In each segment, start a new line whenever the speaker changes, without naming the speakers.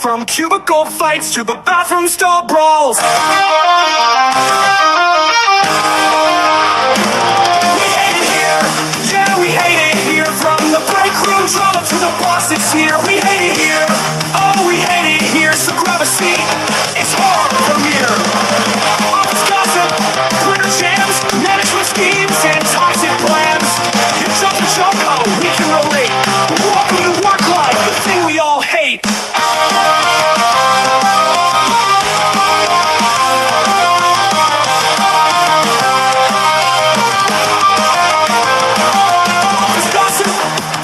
from cubicle fights to the bathroom stall brawls. We hate it here, yeah, we hate it here. From the break room drama to the boss that's here. We hate it here, oh, we hate it here. So grab a seat, it's hard from here. Office gossip, Twitter jams, management schemes, and toxic plans. You jump and jump, oh, we can relate. Welcome to work life, the thing we all hate. Office gossip,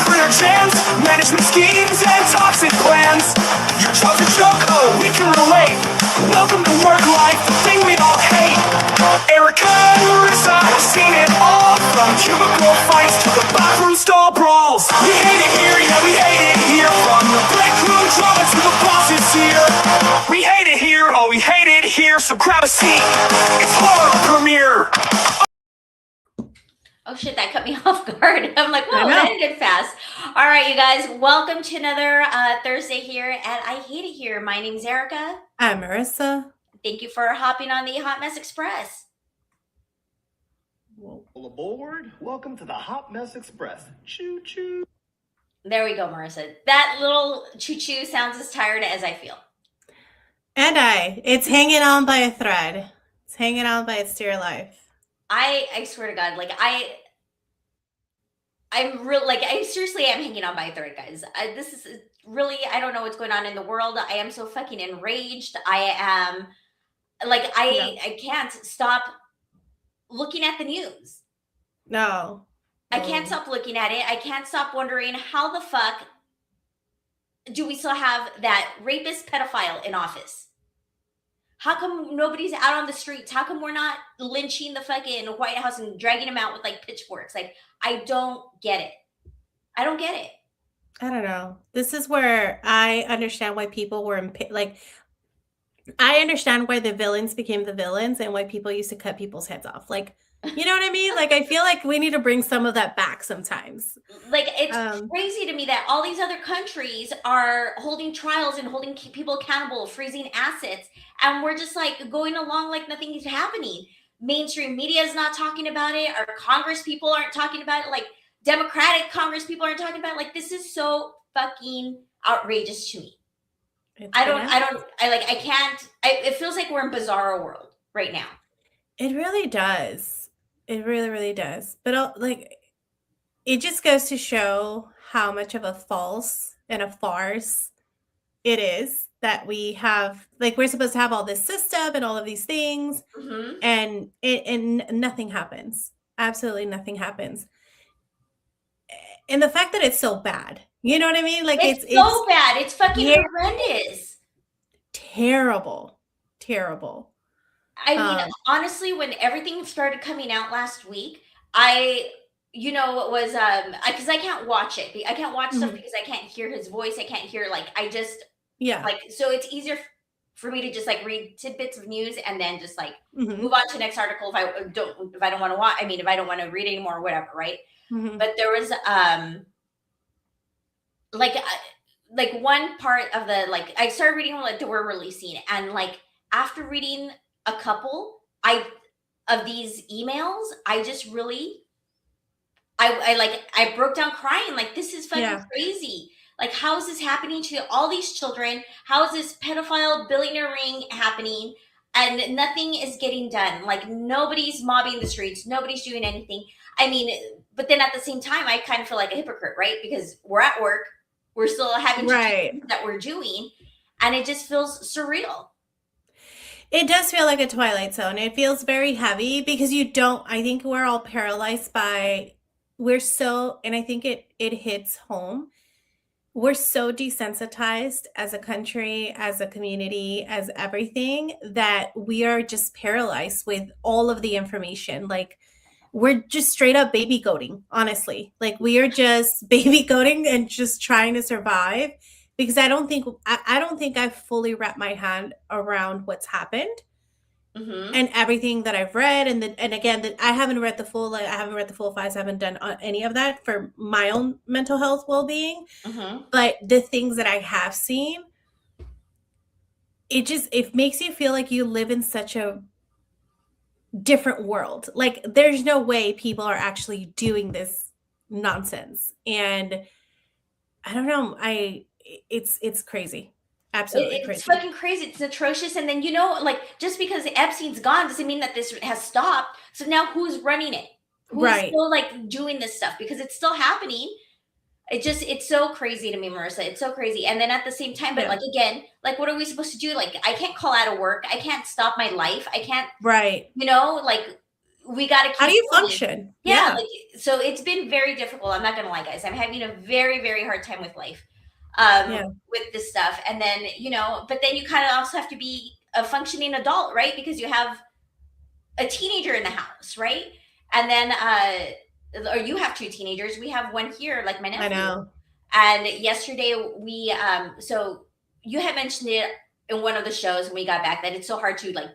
Twitter jams, management schemes, and toxic plans. You jump and jump, oh, we can relate. Welcome to work life, the thing we all hate. Erica and Marissa have seen it all, from cubicle fights to the bathroom stall brawls. We hate it here, yeah, we hate it here. From the break room drama to the bosses here. We hate it here, oh, we hate it here. So grab a seat, it's horror premiere.
Oh shit, that cut me off guard. I'm like, whoa, that ended fast. All right, you guys, welcome to another Thursday here at I Hate It Here. My name's Erica.
I'm Marissa.
Thank you for hopping on the Hot Mess Express.
All aboard. Welcome to the Hot Mess Express. Choo choo.
There we go, Marissa. That little choo-choo sounds as tired as I feel.
And it's hanging on by a thread. It's hanging on by its dear life.
I swear to God, like I seriously am hanging on by a thread, guys. This is really, I don't know what's going on in the world. I am so fucking enraged. I am like, I can't stop looking at the news.
No.
I can't stop looking at it. I can't stop wondering how the fuck do we still have that rapist pedophile in office? How come nobody's out on the streets? How come we're not lynching the fucking White House and dragging him out with like pitchforks? Like, I don't get it. I don't get it.
I don't know. This is where I understand why people were I understand why the villains became the villains and why people used to cut people's heads off. Like, you know what I mean? Like, I feel like we need to bring some of that back sometimes.
Like, it's crazy to me that all these other countries are holding trials and holding people accountable, freezing assets, and we're just like going along like nothing is happening. Mainstream media is not talking about it. Our Congress people aren't talking about it. Like, Democratic Congress people aren't talking about it. Like, this is so fucking outrageous to me. It feels like we're in bizarro world right now.
It really does. It really, really does. But it just goes to show how much of a false and a farce it is that we have. Like, we're supposed to have all this system and all of these things, and nothing happens. Absolutely nothing happens. And the fact that it's so bad, you know what I mean? Like, it's
so bad. It's fucking horrendous.
Terrible.
I mean, honestly, when everything started coming out last week, because I can't watch it. I can't watch stuff because I can't hear his voice. I can't hear, so it's easier for me to just like read tidbits of news and then just like move on to the next article if I don't want to watch. I mean, if I don't want to read anymore or whatever, right? But there was one part of the I started reading what they were releasing, and like after reading a couple of these emails, I just really I broke down crying. Like, this is fucking crazy. Like, how is this happening to all these children? How is this pedophile billionaire ring happening? And nothing is getting done. Like, nobody's mobbing the streets. Nobody's doing anything. I mean, but then at the same time, I kind of feel like a hypocrite, right? Because we're at work. We're still having to do things that we're doing. And it just feels surreal.
It does feel like a Twilight Zone. It feels very heavy because I think we're all paralyzed by, and I think it hits home. We're so desensitized as a country, as a community, as everything, that we are just paralyzed with all of the information. Like, we're just straight up baby goating, honestly. Like, we are just baby goating and just trying to survive. Because I don't think I've fully wrapped my hand around what's happened and everything that I've read, and again that I haven't read the full files. I haven't done any of that for my own mental health well-being. But the things that I have seen, it makes you feel like you live in such a different world. Like there's no way people are actually doing this nonsense. And I don't know. It's crazy. Absolutely
It's
crazy.
fucking crazy. It's atrocious. And then, like, just because Epstein's gone doesn't mean that this has stopped. So now who's running it? Who's
Right.
still like doing this stuff? Because it's still happening. It's so crazy to me, Marissa. It's so crazy. And then at the same time, but
Yeah.
like again, like what are we supposed to do? Like I can't call out of work. I can't stop my life. I can't,
Right.
like we got to keep
How do you
going.
function?
Yeah. Like, so it's been very difficult. I'm not going to lie, guys. I'm having a very, very hard time with life,
Yeah.
with this stuff. And then, but then you kind of also have to be a functioning adult, right? Because you have a teenager in the house, right? And then, or you have two teenagers. We have one here, like my nephew.
I know.
And yesterday we, so you had mentioned it in one of the shows when we got back that it's so hard to like,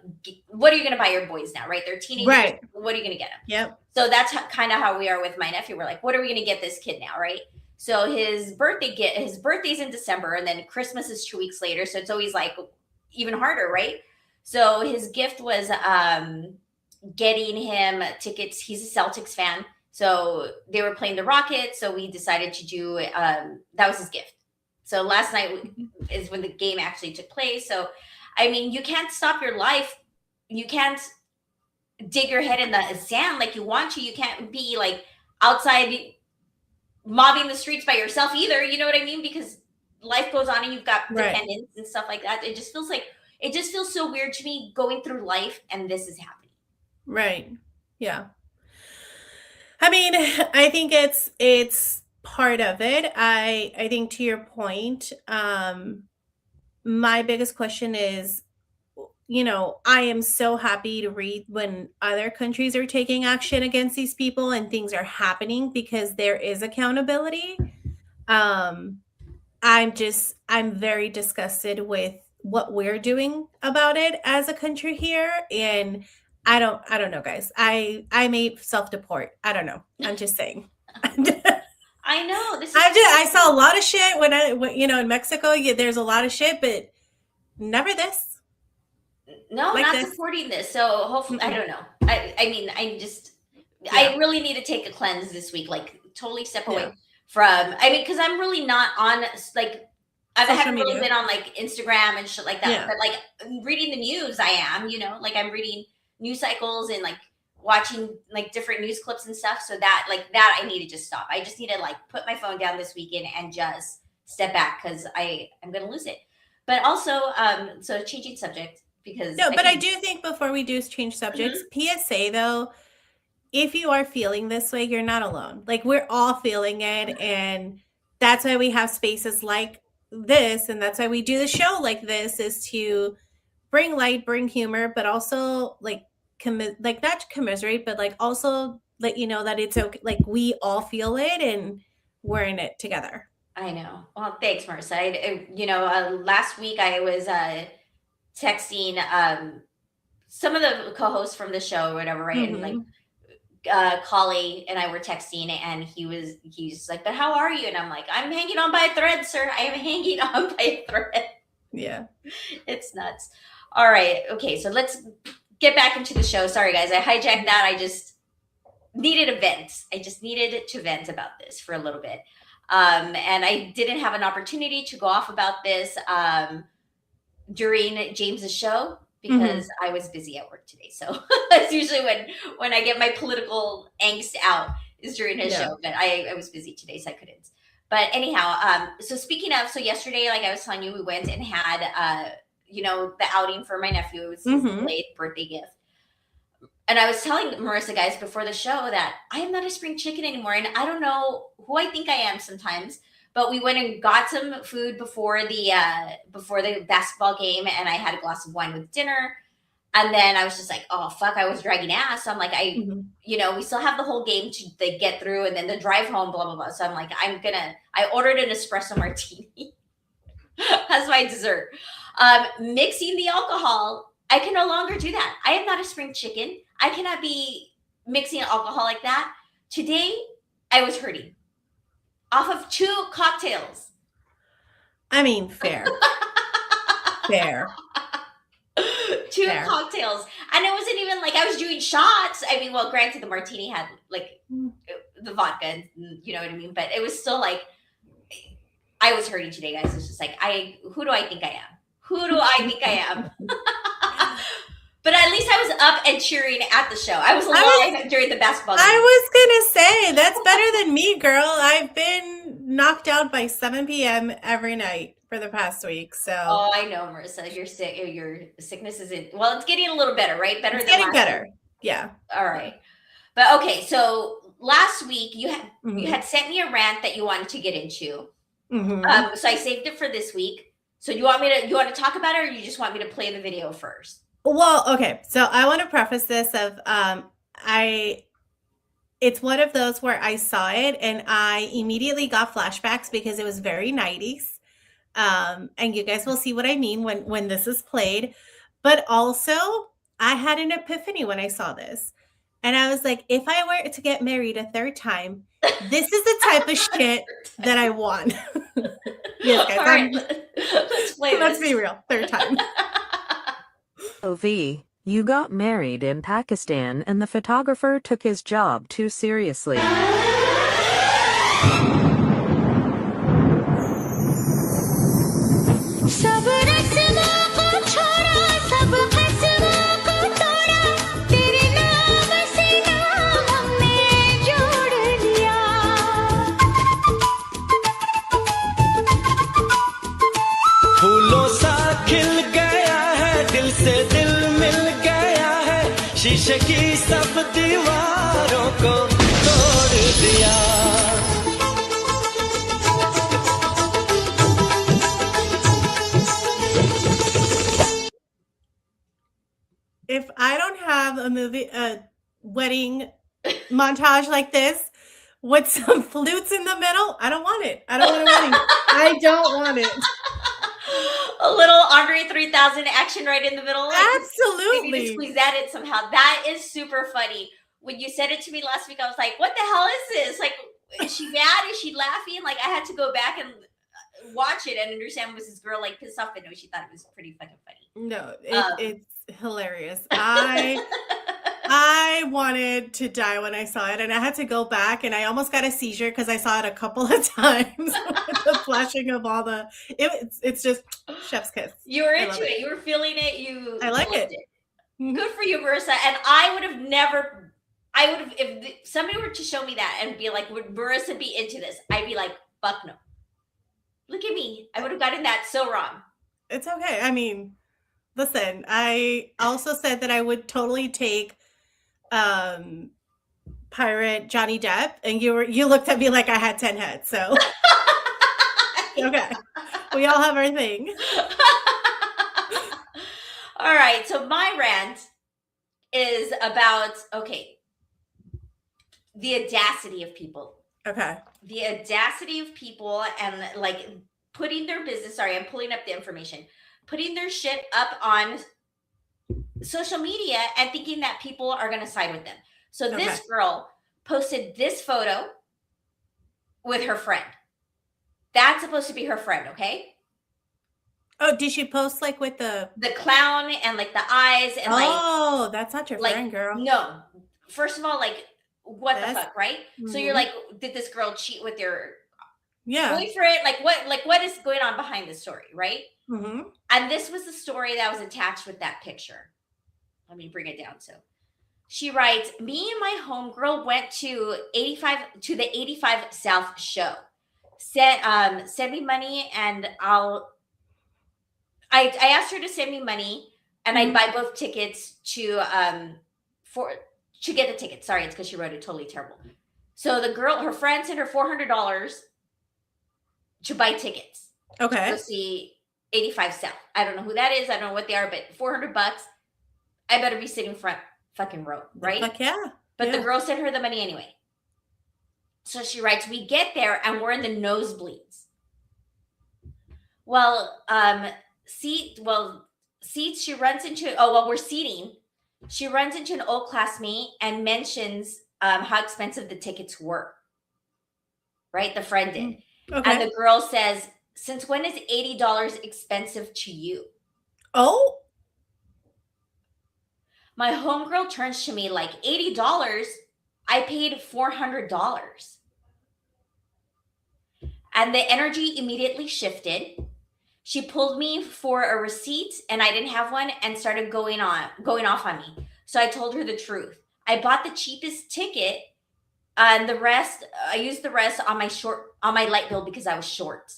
what are you going to buy your boys now, right? They're teenagers.
Right.
What are you going to get them?
Yep.
So that's kind of how we are with my nephew. We're like, what are we going to get this kid now, right? So his birthday's in December, and then Christmas is 2 weeks later. So it's always like even harder, right? So his gift was getting him tickets. He's a Celtics fan. So they were playing the Rockets. So we decided to do, that was his gift. So last night is when the game actually took place. So, I mean, you can't stop your life. You can't dig your head in the sand like you want to. You can't be like outside mobbing the streets by yourself either. You know what I mean? Because life goes on and you've got dependents and stuff like that. It just feels so weird to me going through life and this is happening.
Right. Yeah. I mean, I think it's part of it. I think to your point, my biggest question is, I am so happy to read when other countries are taking action against these people and things are happening because there is accountability. I'm very disgusted with what we're doing about it as a country here. And I don't know, guys. I may self-deport. I don't know. I'm just saying.
I know.
I saw a lot of shit when in Mexico, there's a lot of shit, but never this.
No,
like
not
this.
Supporting this. So hopefully, I don't know. I mean, I really need to take a cleanse this week, like totally step away from, because I'm really not on like, I haven't really been on like Instagram and shit like that, but like reading the news, I am, like I'm reading news cycles and like watching like different news clips and stuff. So that I need to just stop. I just need to like put my phone down this weekend and just step back because I'm going to lose it. But also, so changing subject because.
No, but I do think before we do change subjects, PSA though, if you are feeling this way, you're not alone. Like we're all feeling it. And that's why we have spaces like this. And that's why we do the show like this, is to bring light, bring humor, but also like not commiserate, but like also let you know that it's okay. Like we all feel it and we're in it together.
I know. Well, thanks, Marissa. Last week I was texting some of the co-hosts from the show or whatever, right?
Mm-hmm.
And like Collie and I were texting, and he's like, "But how are you?" And I'm like, "I'm hanging on by a thread, sir. I am hanging on by a thread."
Yeah,
it's nuts. All right, okay, so let's get back into the show. Sorry, guys, I hijacked that. I just needed a vent. I just needed to vent about this for a little bit. And I didn't have an opportunity to go off about this during James's show because I was busy at work today. So that's usually when I get my political angst out is during his show. But I was busy today, so I couldn't. But anyhow, so speaking of, so yesterday, like I was telling you, we went and had, the outing for my nephew. It was his late birthday gift. And I was telling Marissa, guys, before the show that I am not a spring chicken anymore. And I don't know who I think I am sometimes, but we went and got some food before the basketball game. And I had a glass of wine with dinner. And then I was just like, oh, fuck, I was dragging ass. So I'm like, we still have the whole game to get through and then the drive home, blah, blah, blah. So I'm like, I ordered an espresso martini as my dessert. Mixing the alcohol, I can no longer do that. I am not a spring chicken. I cannot be mixing alcohol like that. Today, I was hurting off of 2 cocktails.
I mean, fair. Fair.
2
Fair.
cocktails. And it wasn't even like I was doing shots. I mean, well, granted, the martini had like the vodka, and you know what I mean? But it was still like, I was hurting today, guys. It's just like, who do I think I am? Who do I think I am? But at least I was up and cheering at the show. I was alive during the basketball game.
I was gonna say, that's better than me, girl. I've been knocked out by 7 p.m. every night for the past week. So
Oh, I know, Marissa. Your sickness isn't, well, it's getting a little better, right? Better
it's
than
getting
last
better.
week.
Yeah.
All right. But okay, so last week you
Mhm.
had sent me a rant that you wanted to get into.
Mhm.
So I saved it for this week. So you want to talk about it, or you just want me to play the video first?
Well, okay. So I want to preface this of it's one of those where I saw it and I immediately got flashbacks because it was very 90s. And you guys will see what I mean when this is played. But also, I had an epiphany when I saw this. And I was like, if I were to get married a third time, this is the type of shit that I want. Yes, guys.
All right, let's play this.
Let's be real. Third time.
OV, you got married in Pakistan and the photographer took his job too seriously.
फूलों सा खिल गया है दिल से दिल मिल गया है शीशे की सब दीवारों को तोड़ दिया
If I don't have a wedding montage like this with some flutes in the middle, I don't want it. I don't want a wedding. I don't want it.
A little Andre 3000 action right in the middle. Like,
Absolutely.
maybe to squeeze that in somehow. That is super funny. When you said it to me last week, I was like, what the hell is this? Like, is she mad? Is she laughing? Like, I had to go back and watch it and understand, was this girl like pissed off? But no, she thought it was pretty fucking funny.
No, it's hilarious. I wanted to die when I saw it, and I had to go back, and I almost got a seizure because I saw it a couple of times with the flashing of all the. It's just chef's kiss.
You were into it. You were feeling it.
I like it. Mhm.
Good for you, Marissa. And I would have never. I would have, if somebody were to show me that and be like, would Marissa be into this? I'd be like, fuck no. Look at me. I would have gotten that so wrong.
It's okay. I mean, listen, I also said that I would totally take pirate Johnny Depp, and you looked at me like I had 10 heads. So okay, we all have our thing.
All right, so my rant is about the audacity of people.
Okay.
The audacity of people and like putting their business. Sorry, I'm pulling up the information. Putting their shit up on social media and thinking that people are going to side with them. So this girl posted this photo with her friend. That's supposed to be her friend, okay?
Oh, did she post like with the
clown and like the eyes and
oh, that's not your friend, girl.
No. First of all, like, what the fuck, right?
Mm-hmm.
So you're like, did this girl cheat with your
boyfriend?
Like what is going on behind the story, right?
Mm-hmm.
And this was the story that was attached with that picture. Let me bring it down. So she writes, me and my homegirl went to the 85 South show. Send me money and I asked her to send me money and I'd buy both tickets to get the tickets. Sorry, it's because she wrote it totally terrible. So the girl, her friend sent her $400 to buy tickets.
Okay.
To go see 85 South. I don't know who that is. I don't know what they are, but $400. I better be sitting front fucking row, right?
Fuck yeah.
But the girl sent her the money anyway. So she writes, we get there and we're in the nosebleeds. Well, seats she runs into, we're seating. She runs into an old classmate and mentions how expensive the tickets were. Right? The friend did.
Okay.
And the girl says, since when is $80 expensive to you?
Oh.
My homegirl turns to me like $80. I paid $400. And the energy immediately shifted. She pulled me for a receipt and I didn't have one and started going off on me. So I told her the truth. I bought the cheapest ticket and the rest I used the rest on my light bill because I was short.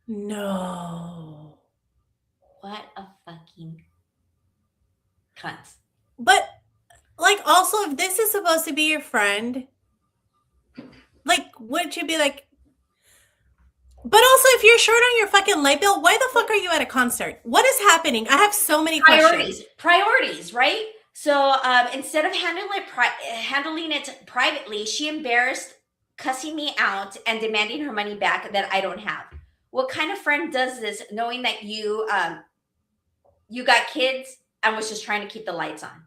No.
What a fucking cunt.
But like, also, if this is supposed to be your friend, like, would you be like, but also, if you're short on your fucking light bill, why the fuck are you at a concert? What is happening? I have so many questions.
Priorities, right? So instead of handling it privately, she embarrassed, cussing me out, and demanding her money back that I don't have. What kind of friend does this, knowing that you got kids and was just trying to keep the lights on?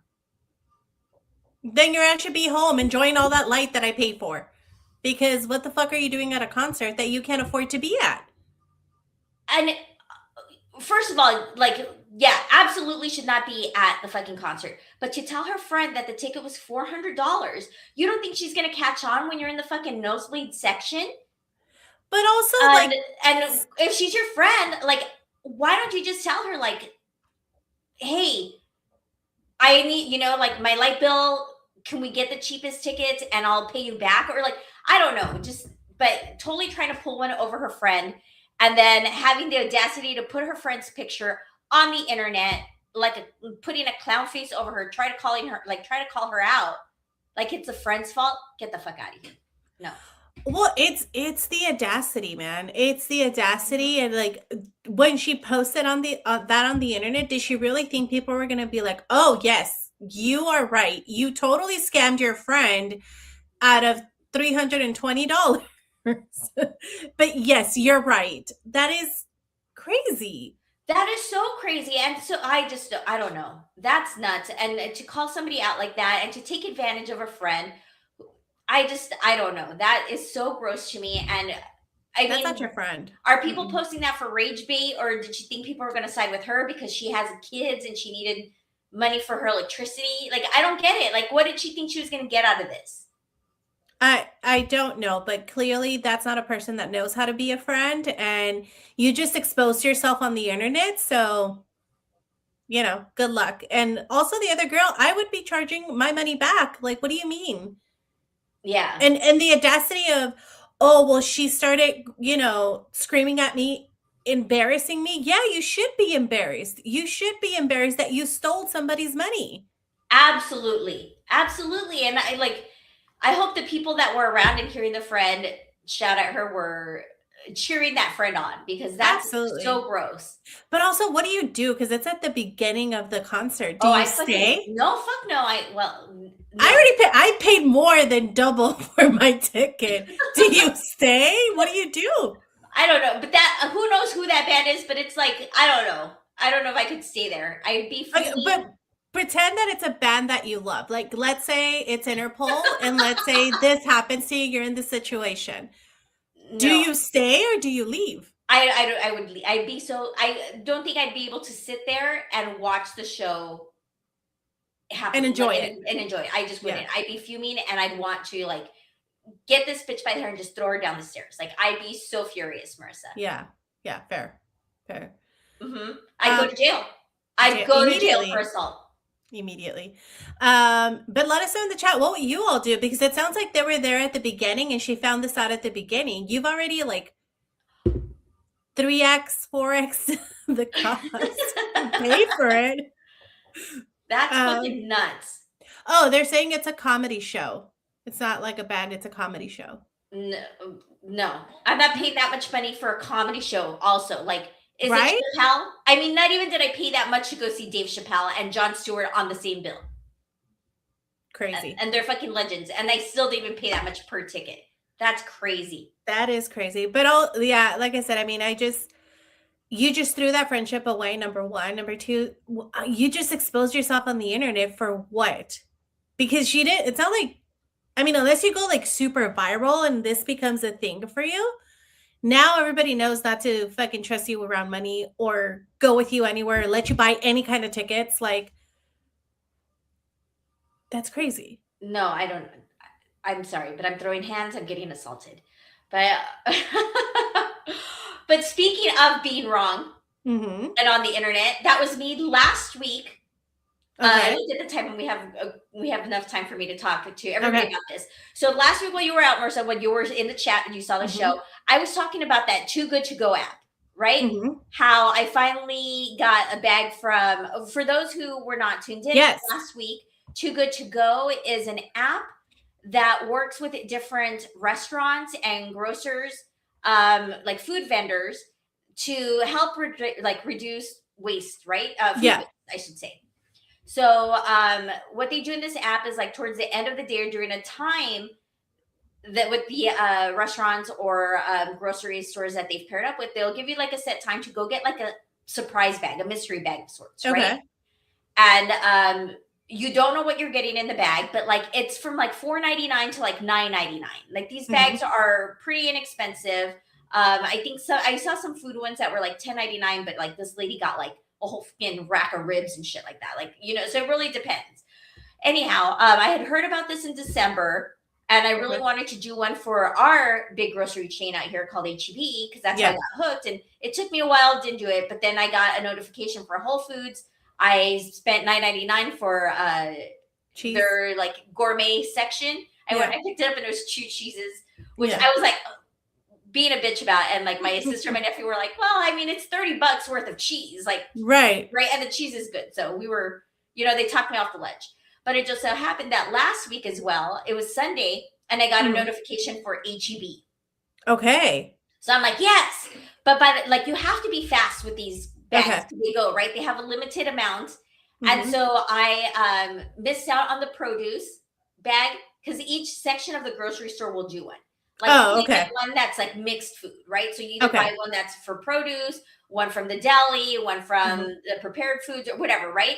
Then you should be home enjoying all that light that I paid for. Because what the fuck are you doing at a concert that you can't afford to be at?
And first of all, like, yeah, absolutely should not be at the fucking concert. But to tell her friend that the ticket was $400, you don't think she's gonna catch on when you're in the fucking nosebleed section?
But also,
and if she's your friend, like, why don't you just tell her, like, hey, I need, like, my light bill, can we get the cheapest tickets and I'll pay you back? Or like, I don't know, but totally trying to pull one over her friend and then having the audacity to put her friend's picture on the internet, like putting a clown face over her, try to call her out. Like it's a friend's fault. Get the fuck out of here. No.
Well, it's the audacity, man. It's the audacity, and like when she posted on the that on the internet, did she really think people were gonna be like, "Oh yes, you are right. You totally scammed your friend out of $320." But yes, you're right. That is crazy.
That is so crazy, and so I don't know. That's nuts, and to call somebody out like that and to take advantage of a friend. I don't know. That is so gross to me. And
That's not your friend.
Are people posting that for rage bait, or did she think people were going to side with her because she has kids and she needed money for her electricity? Like, I don't get it. Like, what did she think she was going to get out of this?
I don't know, but clearly that's not a person that knows how to be a friend, and you just exposed yourself on the internet. So, good luck. And also the other girl, I would be charging my money back. Like, what do you mean?
Yeah.
And the audacity of, oh, well, she started, screaming at me, embarrassing me. Yeah, you should be embarrassed. You should be embarrassed that you stole somebody's money.
Absolutely. Absolutely. And I hope the people that were around and hearing the friend shout at her were cheering that friend on, because that's
Absolutely.
So gross.
But also, what do you do? Because it's at the beginning of the concert. Do you stay?
No, fuck no. No.
I paid more than double for my ticket. Do you stay? What do you do?
I don't know, but that who knows who that band is? But it's like, I don't know. I don't know if I could stay there. I'd be free.
But pretend that it's a band that you love. Like, let's say it's Interpol, and let's say this happens to you. You're in the situation. No. Do you stay or do you leave?
I would leave. I don't think I'd be able to sit there and watch the show happen
and enjoy it.
And enjoy it. I just wouldn't. Yeah. I'd be fuming, and I'd want to get this bitch by the hair and just throw her down the stairs. Like, I'd be so furious, Marissa.
Yeah, fair.
Mm-hmm. I'd go to jail. I'd go to jail for assault.
Immediately. But let us know in the chat what you all do, because it sounds like they were there at the beginning and she found this out at the beginning. You've already 3x, 4x the cost to pay for it.
That's fucking nuts.
Oh, they're saying it's a comedy show. It's not like a band, it's a comedy show.
No. I'm not paying that much money for a comedy show also. Is
right?
it Chappelle? I mean, not even did I pay that much to go see Dave Chappelle and Jon Stewart on the same bill.
Crazy.
And they're fucking legends. And I still didn't even pay that much per ticket. That's crazy.
That is crazy. But like I said, I mean, you just threw that friendship away, number one. Number two, you just exposed yourself on the internet for what? Because it's not like, I mean, unless you go super viral and this becomes a thing for you, now everybody knows not to fucking trust you around money or go with you anywhere, or let you buy any kind of tickets. That's crazy.
No, I don't. I'm sorry, but I'm throwing hands. I'm getting assaulted. But but speaking of being wrong
Mm-hmm.
and on the internet, that was me last week. I
Okay.
looked at the time, and we have enough time for me to talk to everybody
Okay.
about this. So last week while you were out, Marissa, when you were in the chat and you saw the
Mm-hmm.
show, I was talking about that Too Good to Go app, right?
Mm-hmm.
How I finally got a bag from. For those who were not tuned in
Yes.
last week, Too Good to Go is an app that works with different restaurants and grocers, like food vendors, to help reduce waste, right? Food
Yeah.
waste, I should say. So what they do in this app is like towards the end of the day or during a time that with the restaurants or grocery stores that they've paired up with, they'll give you like a set time to go get like a surprise bag, a mystery bag of sorts,
Okay.
right? And you don't know what you're getting in the bag, but like it's from like $4.99 to like $9.99. Like these bags are pretty inexpensive. I think so. I saw some food ones that were like $10.99, but like this lady got like a whole fucking rack of ribs and shit like that. Like, you know, so it really depends. Anyhow, I had heard about this in December, and I really wanted to do one for our big grocery chain out here called HEB because that's how I got hooked. And it took me a while, didn't do it, but then I got a notification for Whole Foods. I spent $9.99 for
Cheese.
their like gourmet section. I picked it up and it was 2 cheeses, which I was like being a bitch about. And like my sister and my nephew were like, well, I mean, it's $30 worth of cheese. Like,
right.
And the cheese is good. So we were, you know, they talked me off the ledge. But it just so happened that last week as well, it was Sunday, and I got a notification for HEB.
Okay.
So I'm like, yes. But like you have to be fast with these bags. They go, right? They have a limited amount. And so I missed out on the produce bag because each section of the grocery store will do one. Like you get one that's like mixed food, right? So you either buy one that's for produce, one from the deli, one from the prepared foods or whatever, right?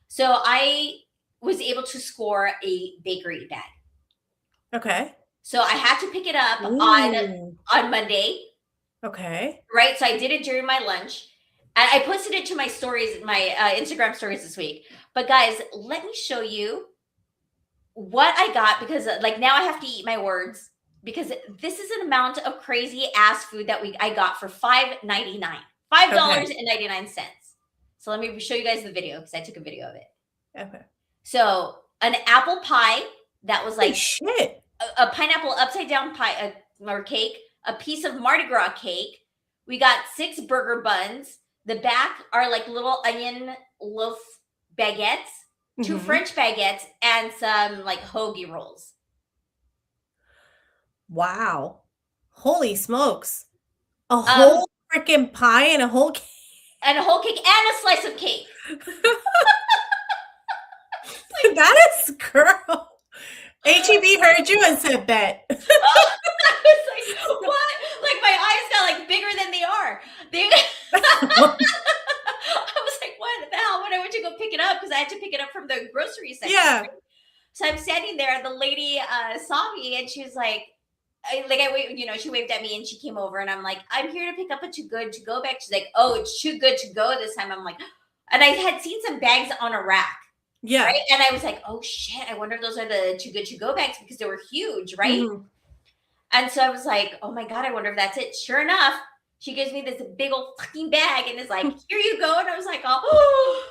So I was able to score a bakery bag.
Okay.
So I had to pick it up on Monday.
Okay.
Right. So I did it during my lunch. And I posted it to my stories, my Instagram stories this week. But guys, let me show you what I got because like now I have to eat my words because this is an amount of crazy ass food that I got for $5.99. $5.99. So let me show you guys the video because I took a video of it.
Okay.
So an apple pie that was like
shit.
A pineapple upside down pie or cake, a piece of Mardi Gras cake. We got 6 burger buns. The back are like little onion loaf baguettes, 2 French baguettes, and some like hoagie rolls.
Wow. Holy smokes. A whole freaking pie and a whole cake.
And a whole cake and a slice of cake.
That is girl. HEB heard you and said bet.
I was like, what? Like my eyes got like bigger than they are. I was like, what the hell? When I went to go pick it up, because I had to pick it up from the grocery section.
Yeah.
Right? So I'm standing there, and the lady saw me, and she was like, she waved at me, and she came over, and I'm like, I'm here to pick up a Too Good to Go bag. She's like, oh, it's Too Good to Go this time. I'm like, and I had seen some bags on a rack.
Yeah.
Right? And I was like, oh shit, I wonder if those are the Too Good to Go bags because they were huge, right? And so I was like, oh my God, I wonder if that's it. Sure enough, she gives me this big old fucking bag and is like, here you go. And I was like, oh,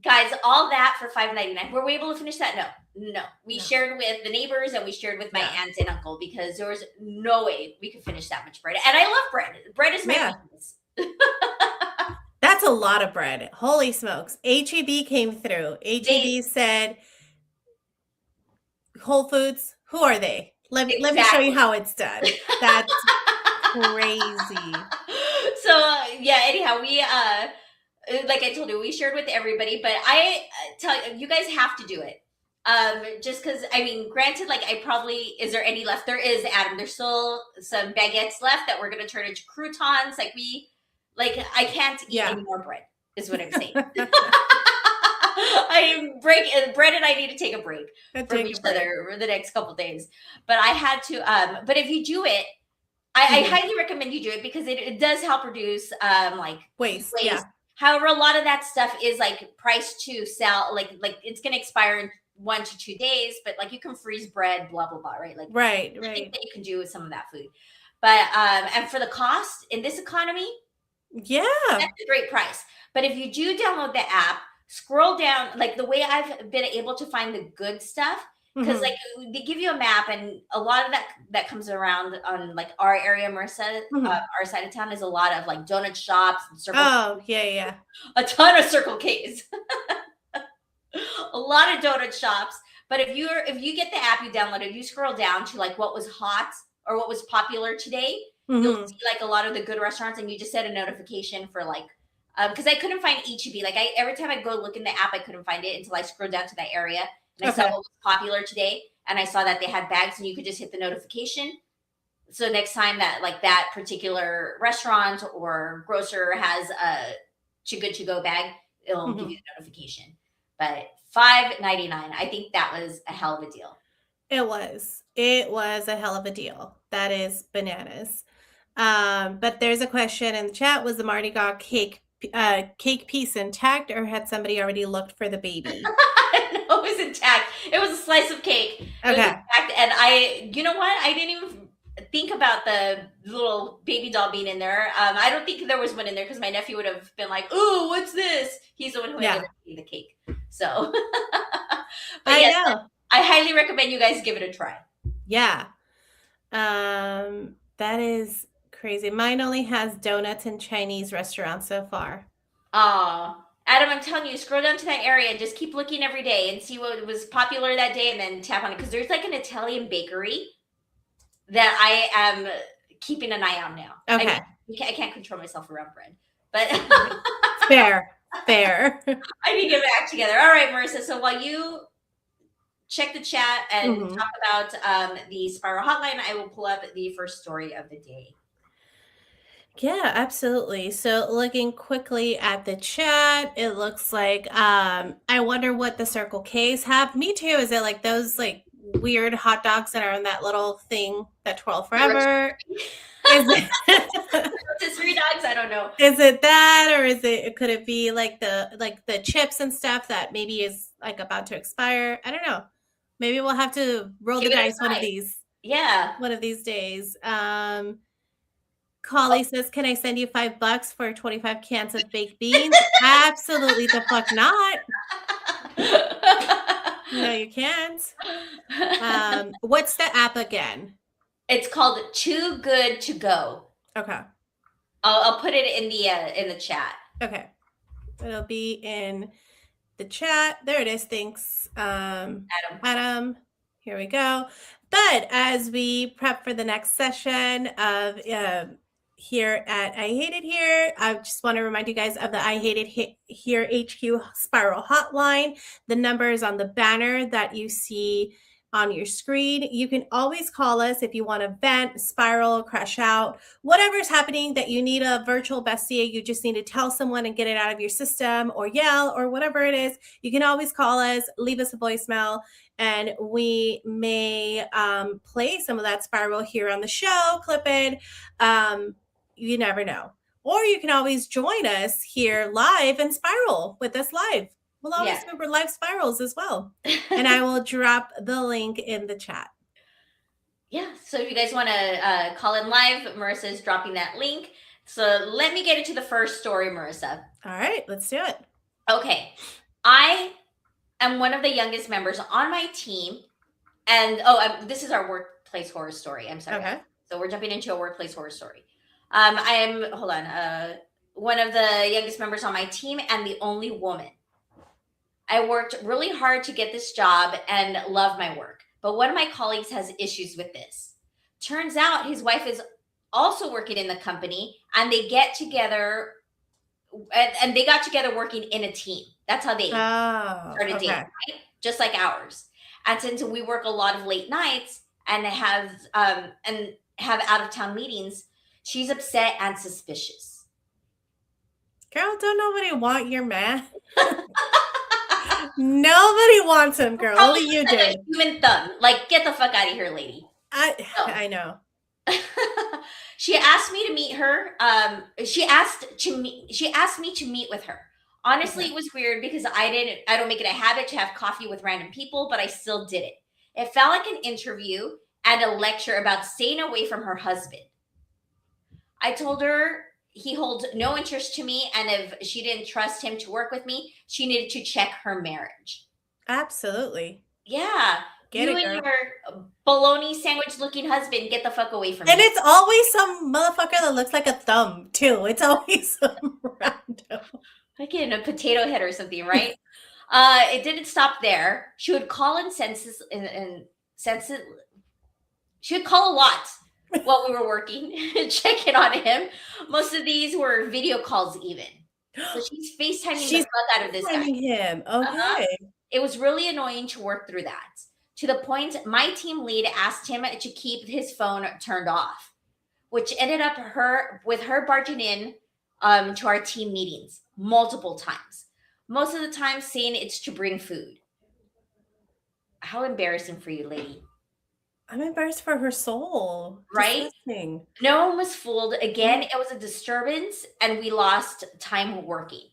guys, all that for $5.99. Were we able to finish that? No. We shared with the neighbors and we shared with my aunt and uncle because there was no way we could finish that much bread. And I love bread. Bread is my weakness.
That's a lot of bread. Holy smokes. HEB came through. HEB said, Whole Foods, who are they? Let me show you how it's done. That's crazy.
So, anyhow, we, like I told you, we shared with everybody, but I tell you, you guys have to do it. Just because, I mean, granted, like is there any left? There is, Adam. There's still some baguettes left that we're going to turn into croutons. I can't eat any more bread, is what I'm saying. Brett and I need to take a break from each other for the next couple days. But I had to, but if you do it, I highly recommend you do it because it does help reduce
waste. Yeah.
However, a lot of that stuff is like priced to sell, like it's going to expire in 1 to 2 days, but like you can freeze bread, blah blah blah, right? Like
Right.
I think that you can do with some of that food. But and for the cost in this economy,
Yeah.
that's a great price. But if you do download the app, scroll down, like the way I've been able to find the good stuff, because like they give you a map, and a lot of that comes around on like our area, Marissa, our side of town is a lot of like donut shops and Circle
Oh, yeah.
a ton of Circle K's, a lot of donut shops. But if you get the app, you download it, you scroll down to like what was hot or what was popular today, you'll see like a lot of the good restaurants, and you just set a notification for like, because I couldn't find HEB. Like every time I go look in the app, I couldn't find it until I scrolled down to that area and I saw what was popular today, and I saw that they had bags, and you could just hit the notification. So next time that like that particular restaurant or grocer has a good to go bag, it'll give you the notification. But $5.99, I think that was a hell of a deal.
It was a hell of a deal. That is bananas. But there's a question in the chat: was the Mardi Gras cake piece intact, or had somebody already looked for the baby?
No, it was intact. It was a slice of cake. It was intact. And you know what? I didn't even think about the little baby doll being in there. I don't think there was one in there, because my nephew would have been like, "Ooh, what's this?" He's the one who ended up eating the cake. So, but
I
yes,
know.
I highly recommend you guys give it a try.
Yeah. That is crazy. Mine only has donuts and Chinese restaurants so far.
Adam, I'm telling you, scroll down to that area and just keep looking every day and see what was popular that day, and then tap on it, because there's like an Italian bakery that I am keeping an eye on now.
Okay.
I can't control myself around bread, but
fair.
I need to get back together. All right, Marissa. So while you check the chat and talk about the Spiral Hotline, I will pull up the first story of the day.
Yeah, absolutely. So looking quickly at the chat, it looks like I wonder what the Circle K's have. Me too. Is it like those like weird hot dogs that are in that little thing that twirl forever? Is
it 3 dogs? I don't know.
Is it that, or could it be like the chips and stuff that maybe is like about to expire? I don't know. Maybe we'll have to roll the dice one of these.
Yeah.
One of these days. Collie says, "Can I send you $5 for 25 cans of baked beans?" Absolutely the fuck not. No, you can't. What's the app again?
It's called Too Good to Go.
Okay.
I'll put it in the chat.
Okay. It'll be in the chat. There it is. Thanks, Adam. Here we go. But as we prep for the next session of here at I Hate It Here, I just want to remind you guys of the I Hate It Here HQ Spiral Hotline. The number is on the banner that you see on your screen. You can always call us if you want to vent, spiral, crash out, whatever's happening that you need a virtual bestie. You just need to tell someone and get it out of your system, or yell, or whatever it is. You can always call us, leave us a voicemail, and we may play some of that spiral here on the show, clip it. You never know. Or you can always join us here live and spiral with us live. We'll always remember live spirals as well. And I will drop the link in the chat.
Yeah. So if you guys want to call in live, Marissa is dropping that link. So let me get into the first story, Marissa.
All right, let's do it.
Okay. I am one of the youngest members on my team. And this is our workplace horror story. I'm sorry.
Okay.
So we're jumping into a workplace horror story. I am, one of the youngest members on my team and the only woman. I worked really hard to get this job and love my work. But one of my colleagues has issues with this. Turns out his wife is also working in the company, and they get together and they got together working in a team. That's how they started dating, right? Just like ours. And since we work a lot of late nights and have out of town meetings, she's upset and suspicious.
Girl, don't nobody want your man. Nobody wants him, girl. Only you do.
Human thumb. Like, get the fuck out of here, lady.
I know.
She asked me to meet her. She asked me to meet with her Honestly, it was weird because I don't make it a habit to have coffee with random people, but I still did it. It felt like an interview and a lecture about staying away from her husband. I told her he holds no interest to me, and if she didn't trust him to work with me, she needed to check her marriage.
Absolutely.
Yeah,
Get
you
it,
and
girl.
your bologna sandwich looking husband, get the fuck away from me.
And it's always some motherfucker that looks like a thumb, too. It's always some random.
Like in a potato head or something, right? It didn't stop there. She would call and she would call a lot while we were working, checking on him. Most of these were video calls, even. So she's FaceTiming the fuck out of this guy.
FaceTiming him. Okay.
It was really annoying to work through that. To the point, my team lead asked him to keep his phone turned off, which ended up with her barging in to our team meetings multiple times. Most of the time saying it's to bring food. How embarrassing for you, lady.
I'm embarrassed for her soul.
Right?
Disgusting.
No one was fooled. Again, it was a disturbance and we lost time working.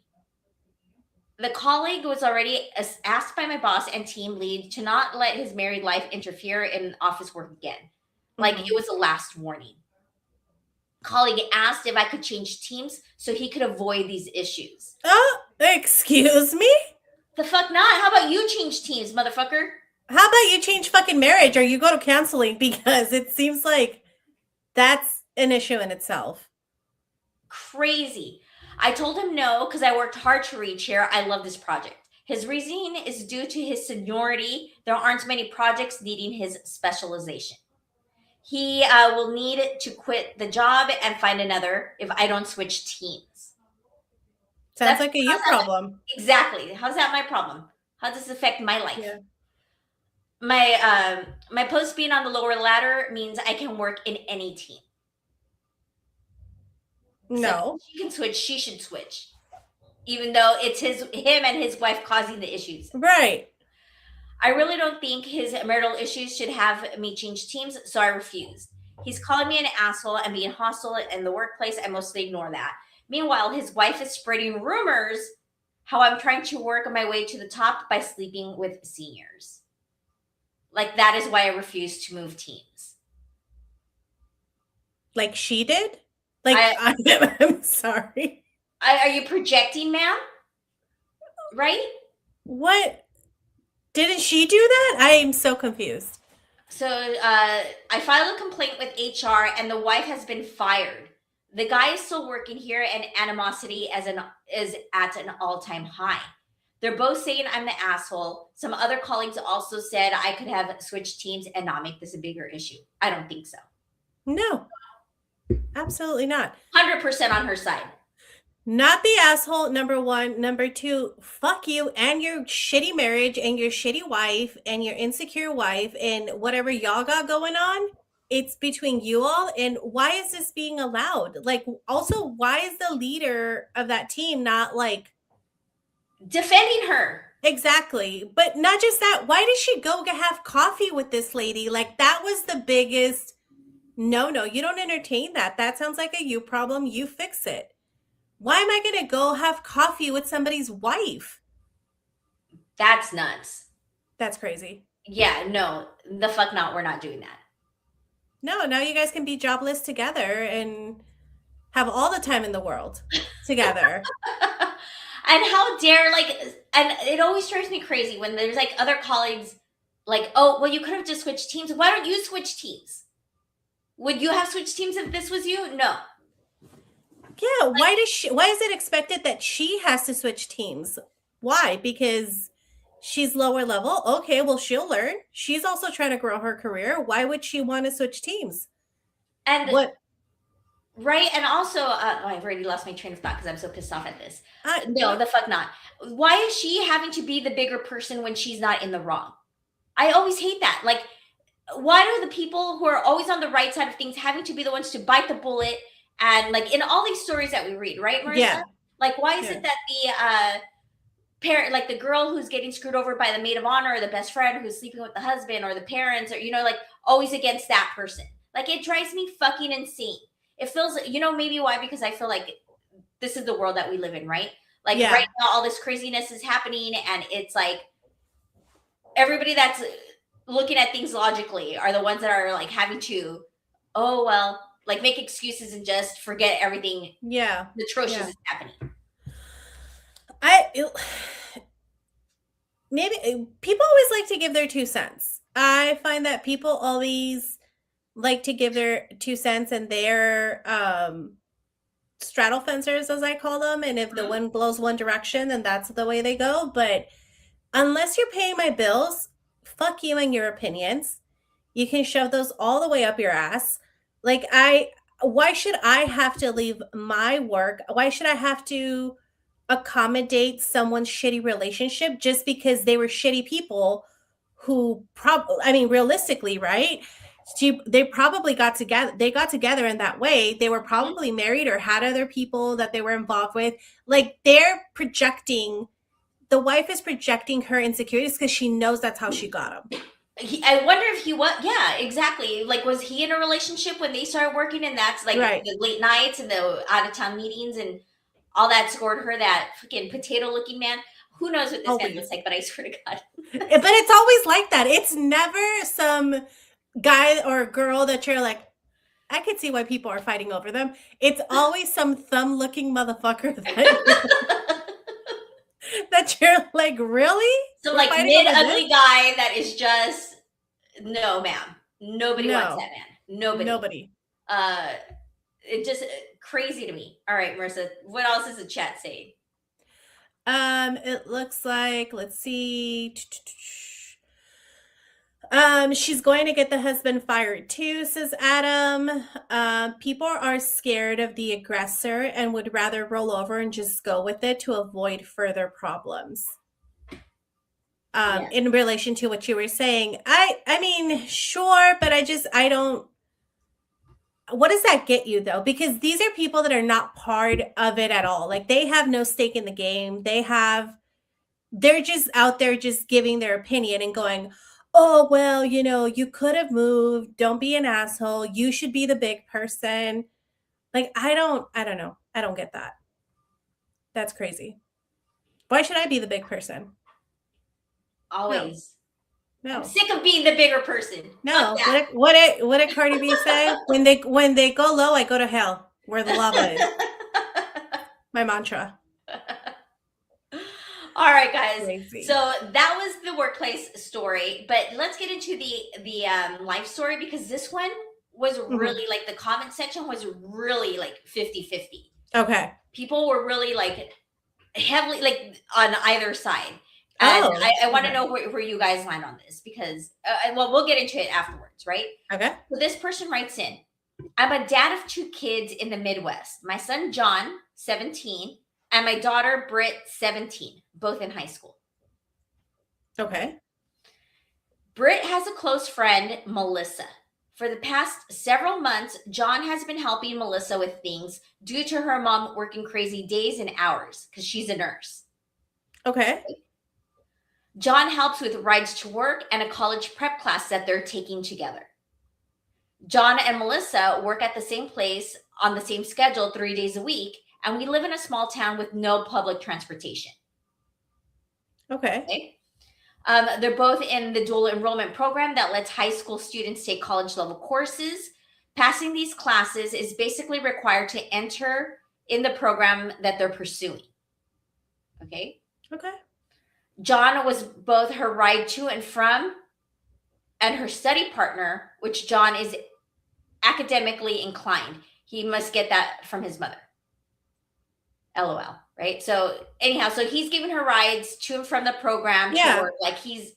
The colleague was already asked by my boss and team lead to not let his married life interfere in office work again. Like it was a last warning. Colleague asked if I could change teams so he could avoid these issues.
Oh, excuse me?
The fuck not? How about you change teams, motherfucker?
How about you change fucking marriage or you go to counseling, because it seems like that's an issue in itself.
Crazy. I told him no because I worked hard to reach here. I love this project. His reasoning is due to his seniority. There aren't many projects needing his specialization. He will need to quit the job and find another if I don't switch teams.
Sounds like a you problem.
Exactly. How's that my problem? How does this affect my life?
Yeah.
My post being on the lower ladder means I can work in any team.
No.
So she can switch, she should switch. Even though it's him and his wife causing the issues.
Right.
I really don't think his marital issues should have me change teams, so I refused. He's calling me an asshole and being hostile in the workplace. I mostly ignore that. Meanwhile, his wife is spreading rumors how I'm trying to work my way to the top by sleeping with seniors. Like, that is why I refuse to move teams.
Like she did? Like, I'm sorry.
Are you projecting, ma'am? Right?
What? Didn't she do that? I am so confused.
So I filed a complaint with HR and the wife has been fired. The guy is still working here and animosity is at an all-time high. They're both saying I'm the asshole. Some other colleagues also said I could have switched teams and not make this a bigger issue. I don't think so.
No, absolutely not.
100% on her side.
Not the asshole, number one. Number two, fuck you and your shitty marriage and your shitty wife and your insecure wife and whatever y'all got going on. It's between you all. And why is this being allowed? Like, also, why is the leader of that team not like
defending her?
Exactly. But not just that. Why did she go have coffee with this lady? Like, that was the biggest no, you don't entertain that. That sounds like a you problem. You fix it. Why am I going to go have coffee with somebody's wife?
That's nuts.
That's crazy.
Yeah, no, the fuck not. We're not doing that.
No, now you guys can be jobless together and have all the time in the world together.
And how dare, and it always drives me crazy when there's other colleagues oh, well, you could have just switched teams. Why don't you switch teams? Would you have switched teams if this was you? No.
Yeah, why is it expected that she has to switch teams? Why? Because she's lower level? Okay, well, she'll learn. She's also trying to grow her career. Why would she want to switch teams?
And
what?
Right, and also, I've already lost my train of thought because I'm so pissed off at this. No, the fuck not. Why is she having to be the bigger person when she's not in the wrong? I always hate that. Why do the people who are always on the right side of things having to be the ones to bite the bullet? And in all these stories that we read, right, Marissa?
Yeah.
Why is it that the parent, the girl who's getting screwed over by the maid of honor or the best friend who's sleeping with the husband or the parents or, always against that person? It drives me fucking insane. It feels, maybe why? Because I feel like this is the world that we live in, right? Like
Yeah.
right now, all this craziness is happening, and it's like everybody that's looking at things logically are the ones that are like having to, oh well, like make excuses and just forget everything
Yeah.
atrocious
Yeah.
is happening.
Maybe people always like to give their 2 cents. I find that people always like to give their 2 cents, and they're straddle fencers, as I call them. And if the wind blows one direction, then that's the way they go. But unless you're paying my bills, fuck you and your opinions. You can shove those all the way up your ass. Like, why should I have to leave my work? Why should I have to accommodate someone's shitty relationship just because they were shitty people who I mean, realistically, right? They probably got together. They got together in that way. They were probably married or had other people that they were involved with. Like, they're projecting. The wife is projecting her insecurities because she knows that's how she got them.
I wonder if he was. Yeah, exactly. Like, was he in a relationship when they started working? And that's like
Right.
the late nights and the out of town meetings and all that scored her that freaking potato looking man. Who knows what this man looks like? But I swear to God.
But it's always like that. It's never some guy or girl that you're like, I could see why people are fighting over them. It's always some thumb-looking motherfucker that you're like, really?
So
We're
like
fighting
mid
over
ugly
this?
guy that is just no, ma'am. Nobody
No.
wants that man. Nobody. It just crazy to me. All right, Marissa, what else is the chat saying?
It looks like, let's see. She's going to get the husband fired too, says Adam. People are scared of the aggressor and would rather roll over and just go with it to avoid further problems.
Yeah.
In relation to what you were saying, I mean, sure, but I don't. What does that get you though? Because these are people that are not part of it at all. Like, they have no stake in the game. They're just out there just giving their opinion and going, oh, well, you could have moved. Don't be an asshole. You should be the big person. Like, I don't know. I don't get that. That's crazy. Why should I be the big person?
Always.
No.
I'm sick of being the bigger person.
No.
Fuck that.
What did Cardi B say? When they go low, I go to hell, where the lava is. My mantra.
All right, guys.
Crazy.
So that was the workplace story, but let's get into the life story, because this one was really like the comment section was really like 50-50.
Okay.
People were really like heavily like on either side. And I want to know where you guys land on this, because well, we'll get into it afterwards, right?
Okay.
So this person writes in, I'm a dad of 2 kids in the Midwest. My son, John, 17, and my daughter, Britt, 17, both in high school.
Okay.
Britt has a close friend, Melissa. For the past several months, John has been helping Melissa with things due to her mom working crazy days and hours because she's a nurse.
Okay.
John helps with rides to work and a college prep class that they're taking together. John and Melissa work at the same place on the same schedule 3 days a week, and we live in a small town with no public transportation. Okay. They're both in the dual enrollment program that lets high school students take college level courses. Passing these classes is basically required to enter in the program that they're pursuing. Okay. John was both her ride to and from, and her study partner, which John is academically inclined. He must get that from his mother. LOL. Right. So anyhow, so he's giving her rides to and from the program to work. Like, he's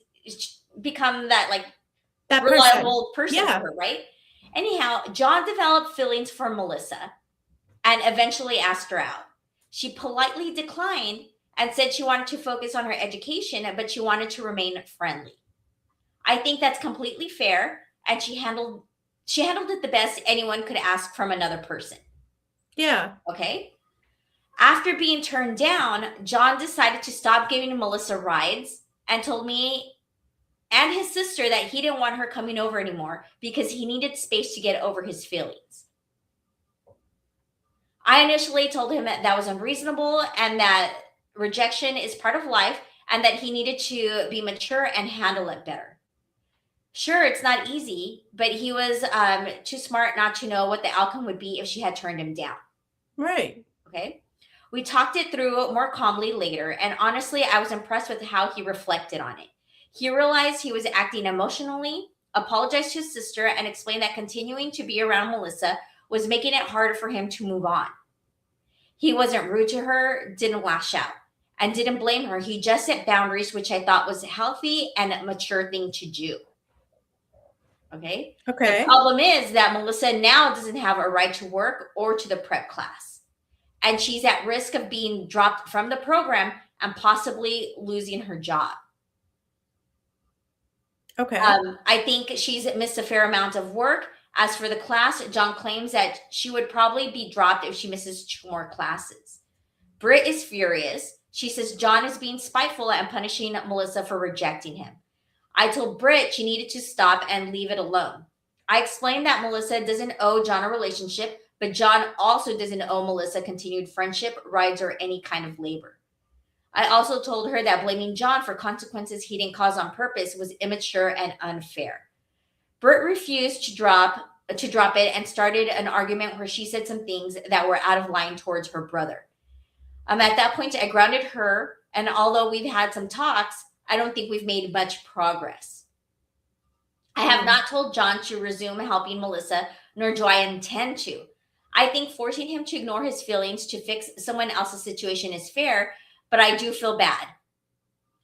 become that reliable person for her, right? Anyhow, John developed feelings for Melissa and eventually asked her out. She politely declined and said she wanted to focus on her education, but she wanted to remain friendly. I think that's completely fair, and she handled it the best anyone could ask from another person.
Yeah.
Okay. After being turned down, John decided to stop giving Melissa rides and told me and his sister that he didn't want her coming over anymore because he needed space to get over his feelings. I initially told him that was unreasonable and that rejection is part of life and that he needed to be mature and handle it better. Sure, it's not easy, but he was too smart not to know what the outcome would be if she had turned him down.
Right.
Okay. We talked it through more calmly later, and honestly, I was impressed with how he reflected on it. He realized he was acting emotionally, apologized to his sister, and explained that continuing to be around Melissa was making it harder for him to move on. He wasn't rude to her, didn't lash out, and didn't blame her. He just set boundaries, which I thought was a healthy and a mature thing to do. Okay. The problem is that Melissa now doesn't have a right to work or to the prep class. And she's at risk of being dropped from the program and possibly losing her job.
Okay.
I think she's missed a fair amount of work. As for the class, John claims that she would probably be dropped if she misses 2 more classes. Britt is furious. She says John is being spiteful and punishing Melissa for rejecting him. I told Britt she needed to stop and leave it alone. I explained that Melissa doesn't owe John a relationship, but John also doesn't owe Melissa continued friendship, rides, or any kind of labor. I also told her that blaming John for consequences he didn't cause on purpose was immature and unfair. Britt refused to drop it and started an argument where she said some things that were out of line towards her brother. At that point, I grounded her, and although we've had some talks, I don't think we've made much progress. I have not told John to resume helping Melissa, nor do I intend to. I think forcing him to ignore his feelings to fix someone else's situation is fair, but I do feel bad.